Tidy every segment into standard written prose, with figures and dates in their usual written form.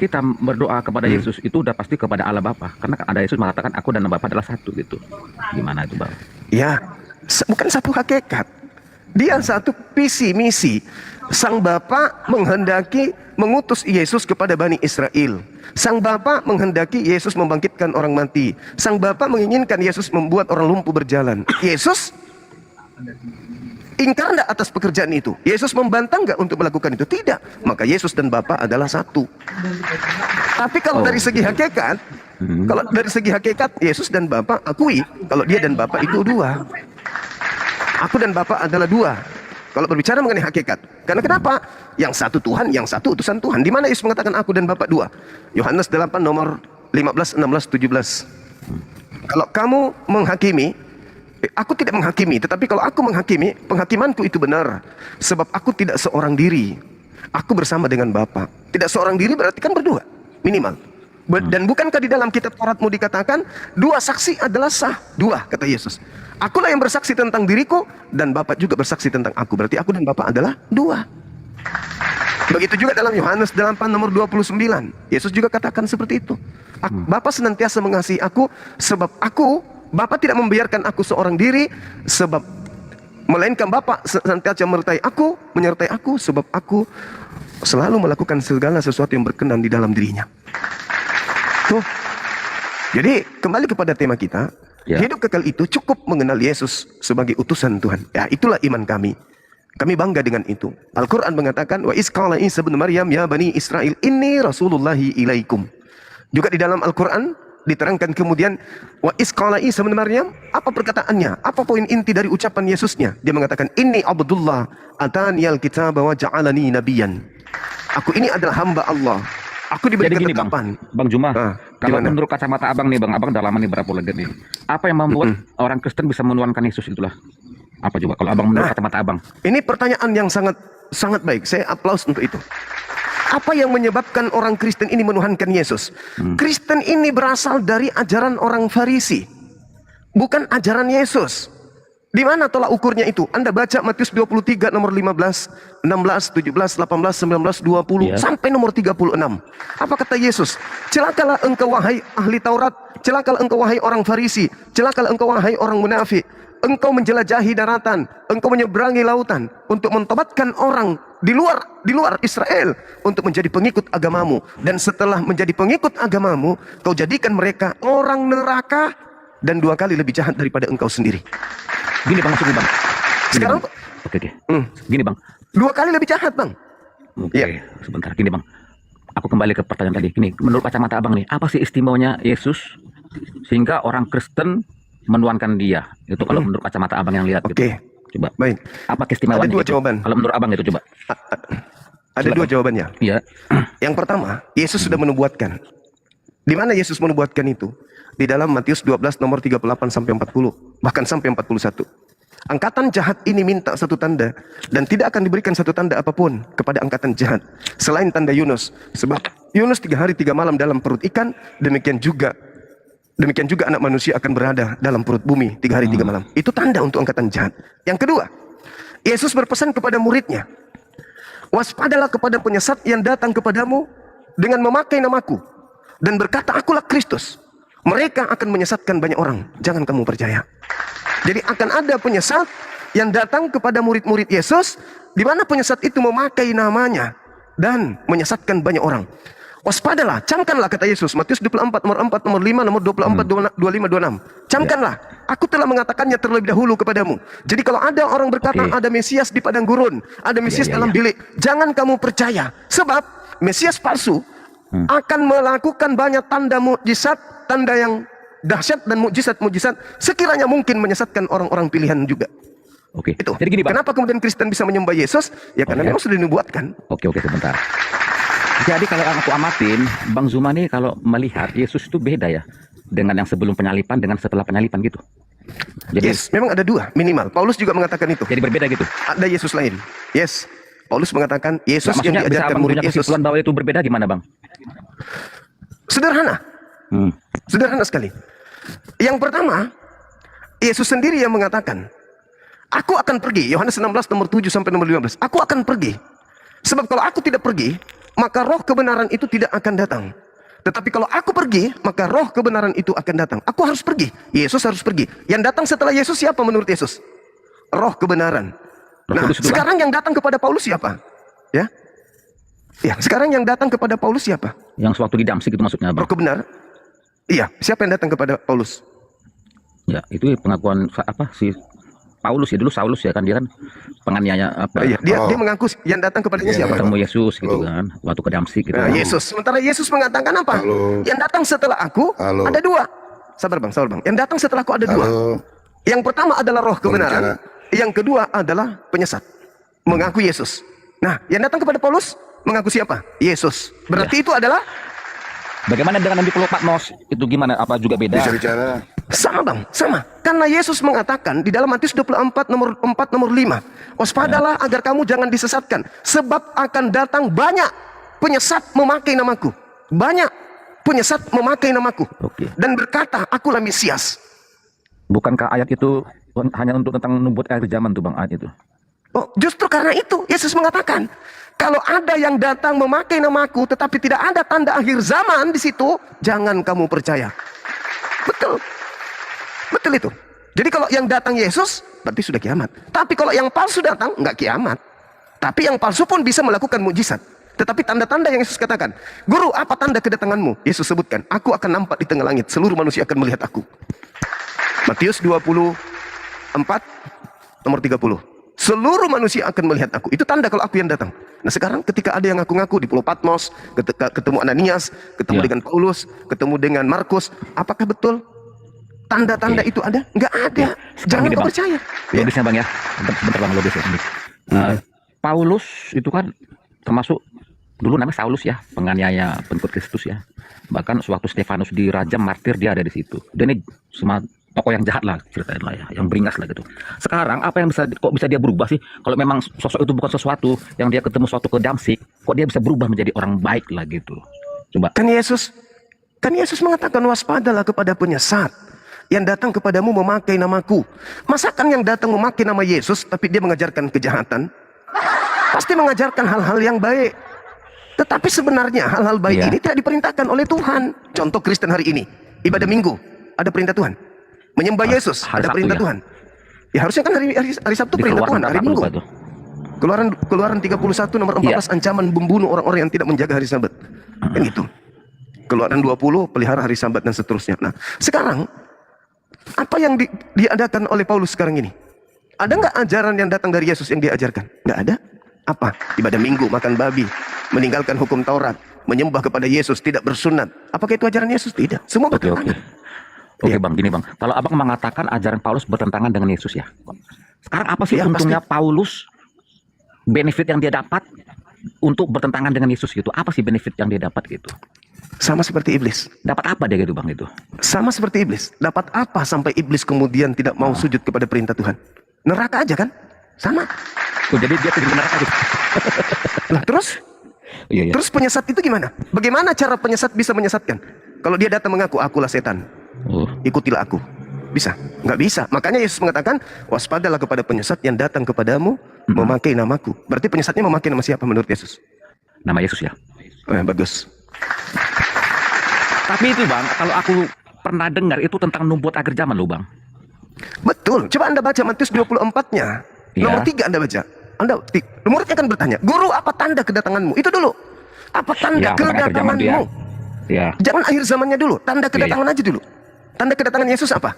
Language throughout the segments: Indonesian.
kita berdoa kepada Yesus itu udah pasti kepada Allah Bapa, karena ada Yesus mengatakan aku dan Bapa adalah satu gitu. Gimana itu Bang? Ya, bukan satu hakikat. Dia satu visi misi. Sang Bapa menghendaki mengutus Yesus kepada Bani Israel. Sang Bapa menghendaki Yesus membangkitkan orang mati. Sang Bapa menginginkan Yesus membuat orang lumpuh berjalan. Yesus ingkar enggak atas pekerjaan itu? Yesus membantah enggak untuk melakukan itu? Tidak. Maka Yesus dan Bapa adalah satu. Tapi kalau dari segi hakikat, kalau dari segi hakikat Yesus dan Bapa akui kalau dia dan Bapa itu dua. Aku dan Bapa adalah dua. Kalau berbicara mengenai hakikat. Karena kenapa? Yang satu Tuhan, yang satu utusan Tuhan. Di mana Yesus mengatakan aku dan Bapa dua? Yohanes 8 nomor 15, 16, 17. Kalau kamu menghakimi, aku tidak menghakimi, tetapi kalau aku menghakimi, penghakimanku itu benar. Sebab aku tidak seorang diri. Aku bersama dengan Bapa. Tidak seorang diri berarti kan berdua, minimal. Dan bukankah di dalam kitab Tauratmu dikatakan dua saksi adalah sah? Dua, kata Yesus. Akulah yang bersaksi tentang diriku dan Bapa juga bersaksi tentang aku. Berarti aku dan Bapa adalah dua. Begitu juga dalam Yohanes 8 nomor 29. Yesus juga katakan seperti itu. Bapa senantiasa mengasihi aku sebab Bapa tidak membiarkan aku seorang diri, sebab melainkan Bapa senantiasa menyertai aku sebab aku selalu melakukan segala sesuatu yang berkenan di dalam dirinya. Tuh. Jadi kembali kepada tema kita, hidup kekal itu cukup mengenal Yesus sebagai utusan Tuhan. Ya, itulah iman kami. Kami bangga dengan itu. Al-Quran mengatakan, wa isqala Isa bin Maryam ya bani Israel inni rasulullahi ilaikum. Juga di dalam Al-Quran diterangkan kemudian, wa isqala Isa bin Maryam, apa perkataannya? Apa poin inti dari ucapan Yesusnya? Dia mengatakan, inni abdullah ataniyal kitaba wa ja'alani nabiyan. Aku ini adalah hamba Allah. Aku diberi ketetapan. Bang Juma, kalau gimana? menurut kacamata Abang nih Bang, Abang udah lama nih berapa bulan nih. Apa yang membuat orang Kristen bisa menuankan Yesus itulah? Apa coba kalau Abang menurut kacamata Abang? Ini pertanyaan yang sangat baik. Saya aplaus untuk itu. Apa yang menyebabkan orang Kristen ini menuhankan Yesus? Kristen ini berasal dari ajaran orang Farisi, bukan ajaran Yesus. Di mana tolak ukurnya itu? Anda baca Matius 23 nomor 15, 16, 17, 18, 19, 20 sampai nomor 36. Apa kata Yesus? Celakalah engkau wahai ahli Taurat, celakalah engkau wahai orang Farisi, celakalah engkau wahai orang munafik. Engkau menjelajahi daratan, engkau menyeberangi lautan untuk mentobatkan orang di luar Israel untuk menjadi pengikut agamamu. Dan setelah menjadi pengikut agamamu, kau jadikan mereka orang neraka dan 2 kali lebih jahat daripada engkau sendiri. Gini Bang, maksudnya Bang. Sekarang Oke. Gini Bang. 2 kali lebih jahat, Bang. Oke, sebentar. Gini Bang. Aku kembali ke pertanyaan tadi. Gini, menurut kacamata Abang nih, apa sih istimewanya Yesus sehingga orang Kristen menuankan dia? Itu kalau menurut kacamata Abang yang lihat gitu. Coba. Baik. Apa keistimewaannya? Ada 2 jawaban. Kalau menurut Abang itu coba. Ada 2 jawabannya. Iya. Yang pertama, Yesus sudah menubuatkan. Di mana Yesus menubuatkan itu? Di dalam Matius 12 nomor 38 sampai 40, bahkan sampai 41. Angkatan jahat ini minta satu tanda dan tidak akan diberikan satu tanda apapun kepada angkatan jahat selain tanda Yunus. Sebab Yunus 3 hari 3 malam dalam perut ikan, demikian juga anak manusia akan berada dalam perut bumi 3 hari 3 malam. Itu tanda untuk angkatan jahat. Yang kedua, Yesus berpesan kepada muridnya, waspadalah kepada penyesat yang datang kepadamu dengan memakai namaku dan berkata akulah Kristus. Mereka akan menyesatkan banyak orang. Jangan kamu percaya. Jadi akan ada penyesat yang datang kepada murid-murid Yesus, di mana penyesat itu memakai namanya dan menyesatkan banyak orang. Waspadalah, camkanlah kata Yesus. Matius 24 nomor 4 nomor 5 nomor 24 25 26. Camkanlah. Aku telah mengatakannya terlebih dahulu kepadamu. Jadi kalau ada orang berkata ada Mesias di padang gurun, ada Mesias dalam bilik, jangan kamu percaya. Sebab Mesias palsu akan melakukan banyak tanda mukjizat, tanda yang dahsyat dan mukjizat-mukjizat sekiranya mungkin menyesatkan orang-orang pilihan juga. Oke. Itu. Jadi gini Bang. Kenapa kemudian Kristen bisa menyembah Yesus? Ya karena memang sudah dinubuatkan. Oke, sebentar. Jadi kalau aku amatin, Bang Zuma nih kalau melihat Yesus itu beda ya dengan yang sebelum penyalipan dengan setelah penyalipan gitu. Jadi Memang ada 2 minimal. Paulus juga mengatakan itu. Jadi berbeda gitu. Ada Yesus lain. Paulus mengatakan Yesus yang Maksudnya bisa diajarkan Abang murid punya Yesus. kesimpulan bahwa itu berbeda gimana Bang? Sederhana. Sederhana sekali. Yang pertama, Yesus sendiri yang mengatakan, aku akan pergi. Yohanes 16 nomor 7 sampai nomor 15. Aku akan pergi. Sebab kalau aku tidak pergi, maka roh kebenaran itu tidak akan datang. Tetapi kalau aku pergi, maka roh kebenaran itu akan datang. Aku harus pergi, Yesus harus pergi. Yang datang setelah Yesus siapa menurut Yesus? Roh kebenaran. Nah, sekarang yang datang kepada Paulus siapa? Ya, ya. Sekarang yang datang kepada Paulus siapa? Yang sewaktu di Damsik itu maksudnya, Bang. Roh kebenaran. Iya, siapa yang datang kepada Paulus? Ya, itu pengakuan apa si Paulus ya, dulu Saulus ya kan, dia kan penganiaya apa? Iya, dia mengaku yang datang kepadanya siapa? Ketemu Yesus gitu kan, waktu ke Damsik gitu. Nah, Yesus. Sementara Yesus mengatakan apa? Yang datang setelah aku ada dua. Sabar bang. Yang datang setelah aku ada dua. Yang pertama adalah roh kebenaran. Yang kedua adalah penyesat. Mengaku Yesus. Nah, yang datang kepada Paulus mengaku siapa? Yesus. Berarti itu adalah. Bagaimana dengan di Pulau Patmos? Itu gimana? Apa juga beda? Bisa bicara. Sama bang, sama. Karena Yesus mengatakan di dalam Matius 24 nomor 4 nomor 5. Waspadalah agar kamu jangan disesatkan. Sebab akan datang banyak penyesat memakai namaku. Banyak penyesat memakai namaku. Dan berkata, akulah Mesias. Bukankah ayat itu hanya untuk tentang nubuat akhir zaman tuh bang, ayat itu? Oh, justru karena itu Yesus mengatakan, kalau ada yang datang memakai namaku tetapi tidak ada tanda akhir zaman di situ, jangan kamu percaya. Betul. Betul itu. Jadi kalau yang datang Yesus, berarti sudah kiamat. Tapi kalau yang palsu datang, enggak kiamat. Tapi yang palsu pun bisa melakukan mujizat. Tetapi tanda-tanda yang Yesus katakan, Guru, apa tanda kedatanganmu? Yesus sebutkan, aku akan nampak di tengah langit, seluruh manusia akan melihat aku. Matius 24 nomor 30. Seluruh manusia akan melihat aku. Itu tanda kalau aku yang datang. Nah sekarang ketika ada yang ngaku-ngaku di Pulau Patmos, ketemu Ananias, ketemu dengan Paulus, ketemu dengan Markus, apakah betul tanda-tanda itu ada? Enggak ada. Jangan kau percaya. Logisnya bang ya, sebentar bang, logisnya. Paulus itu kan termasuk dulu namanya Saulus ya, penganiaya pengikut Kristus ya. Bahkan sewaktu Stefanus dirajam martir, dia ada di situ. Dan ini semua tokoh yang jahat lah ceritanya lah ya, yang beringas lah gitu. Sekarang apa yang kok bisa dia berubah sih? Kalau memang sosok itu bukan sesuatu yang dia ketemu suatu ke Damsik, kok dia bisa berubah menjadi orang baik lah gitu? Coba. Kan Yesus mengatakan, waspadalah kepada penyesat yang datang kepadamu memakai namaku. Masakan yang datang memakai nama Yesus tapi dia mengajarkan kejahatan? Pasti mengajarkan hal-hal yang baik. Tetapi sebenarnya hal-hal baik ini tidak diperintahkan oleh Tuhan. Contoh Kristen hari ini, ibadah Minggu, ada perintah Tuhan. Menyembah Yesus, ada perintah Tuhan. Ya harusnya kan hari Sabtu perintah Tuhan, hari Minggu. Keluaran 31 nomor 14 ancaman membunuh orang-orang yang tidak menjaga hari Sabat. Kan gitu. Keluaran 20 pelihara hari Sabat dan seterusnya. Nah, sekarang apa yang diadakan oleh Paulus sekarang ini? Ada nggak ajaran yang datang dari Yesus yang dia ajarkan? Nggak ada. Apa? Ibadah Minggu, makan babi, meninggalkan hukum Taurat, menyembah kepada Yesus, tidak bersunat. Apakah itu ajaran Yesus? Tidak. Semua bertentangan. Oke bang, gini bang, kalau abang mengatakan ajaran Paulus bertentangan dengan Yesus ya, sekarang apa sih untungnya Paulus, benefit yang dia dapat untuk bertentangan dengan Yesus gitu? Apa sih benefit yang dia dapat gitu? Sama seperti iblis. Dapat apa dia gitu bang itu? Sama seperti iblis. Dapat apa sampai iblis kemudian tidak mau sujud kepada perintah Tuhan? Neraka aja kan? Sama. Oh, jadi dia pergi ke neraka gitu. Nah terus? Terus penyesat itu gimana? Bagaimana cara penyesat bisa menyesatkan? Kalau dia datang mengaku, akulah setan, ikutilah aku. Bisa? Nggak bisa. Makanya Yesus mengatakan, waspadalah kepada penyesat yang datang kepadamu memakai namaku. Berarti penyesatnya memakai nama siapa menurut Yesus? Nama Yesus ya. Bagus. Tapi itu bang, kalau aku pernah dengar itu tentang nubuat akhir zaman loh bang. Betul. Coba Anda baca Matius 24-nya. Nomor 3 Anda baca. Muridnya akan bertanya, Guru, apa tanda kedatanganmu? Itu dulu. Apa tanda kedatanganmu? Jangan akhir zamannya dulu. Tanda kedatangan aja dulu. Tanda kedatangan Yesus apa?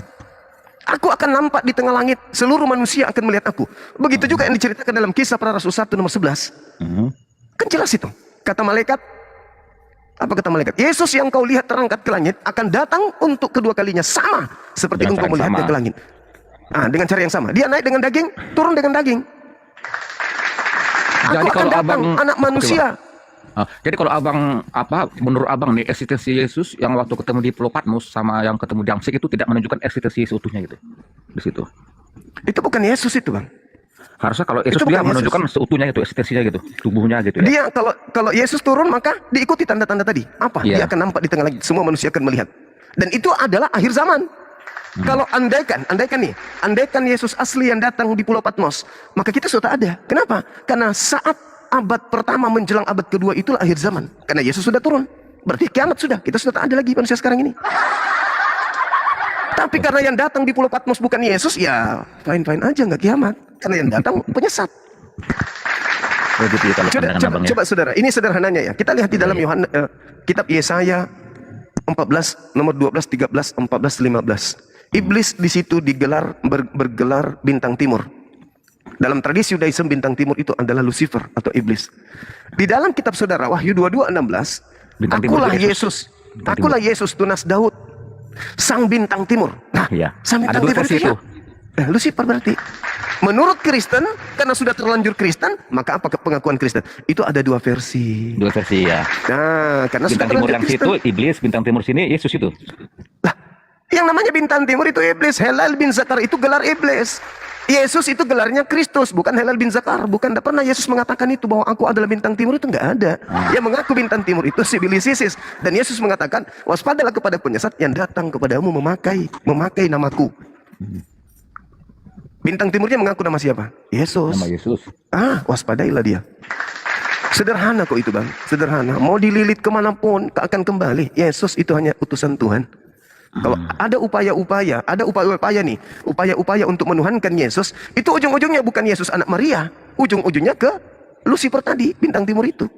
Aku akan nampak di tengah langit, seluruh manusia akan melihat aku. Begitu juga yang diceritakan dalam Kisah Para Rasul 1 nomor 11. Kan jelas itu. Kata malaikat, apa kata malaikat? Yesus yang kau lihat terangkat ke langit akan datang untuk kedua kalinya, sama seperti engkau melihatnya ke langit. Dengan cara yang sama. Dia naik dengan daging, turun dengan daging. Aku akan datang, anak manusia. Jadi kalau abang menurut abang nih eksistensi Yesus yang waktu ketemu di Pulau Patmos sama yang ketemu di Damsik itu tidak menunjukkan eksistensi seutuhnya gitu di situ. Itu bukan Yesus itu bang. Harusnya kalau Yesus dia menunjukkan seutuhnya gitu, eksistensinya gitu, tubuhnya gitu. Ya? Dia kalau Yesus turun maka diikuti tanda-tanda tadi. Apa? Dia akan nampak di tengah langit, semua manusia akan melihat. Dan itu adalah akhir zaman. Kalau andaikan Yesus asli yang datang di Pulau Patmos, maka kita sudah ada. Kenapa? Karena saat abad pertama menjelang abad kedua itulah akhir zaman. Karena Yesus sudah turun. Berarti kiamat sudah. Kita sudah tak ada lagi manusia sekarang ini. Tapi karena yang datang di Pulau Patmos bukan Yesus, ya fine-fine aja, nggak kiamat. Karena yang datang penyesat. Begitu ya kalau pandangan abang ya. Coba saudara, ini sederhananya ya. Kita lihat di dalam Yohanes, kitab Yesaya 14, nomor 12, 13, 14, 15. Iblis di situ bergelar bintang timur. Dalam tradisi Yudaism bintang timur itu adalah Lucifer atau iblis. Di dalam kitab saudara Wahyu 22, 16, Bintang timur akulah itu Yesus. Akulah Yesus tunas Daud. Sang bintang timur. Nah, Iya. sang Ada bintang dua timur versi itu. Lucifer berarti. Menurut Kristen, karena sudah terlanjur Kristen, maka apa pengakuan Kristen? Itu ada dua versi. Dua versi ya. Nah, karena Bintang sudah timur terlanjur yang Kristen. situ iblis, bintang timur sini Yesus itu. Lah, yang namanya bintang timur itu iblis. Helal bin Zakar itu gelar iblis. Yesus itu gelarnya Kristus, bukan Helal bin Zakar. Bukan, tidak pernah Yesus mengatakan itu bahwa aku adalah bintang timur, itu nggak ada. Yang mengaku bintang timur itu Sibilisisis. Dan Yesus mengatakan, waspadalah kepada penyesat yang datang kepadamu memakai namaku. Bintang timurnya mengaku nama siapa? Yesus. Nama Yesus. Waspadailah dia. Sederhana kok itu bang, sederhana. Mau dililit kemanapun, akan kembali. Yesus itu hanya utusan Tuhan. Kalau ada upaya-upaya nih, upaya-upaya untuk menuhankan Yesus, itu ujung-ujungnya bukan Yesus anak Maria, ujung-ujungnya ke Lucifer tadi, bintang timur itu.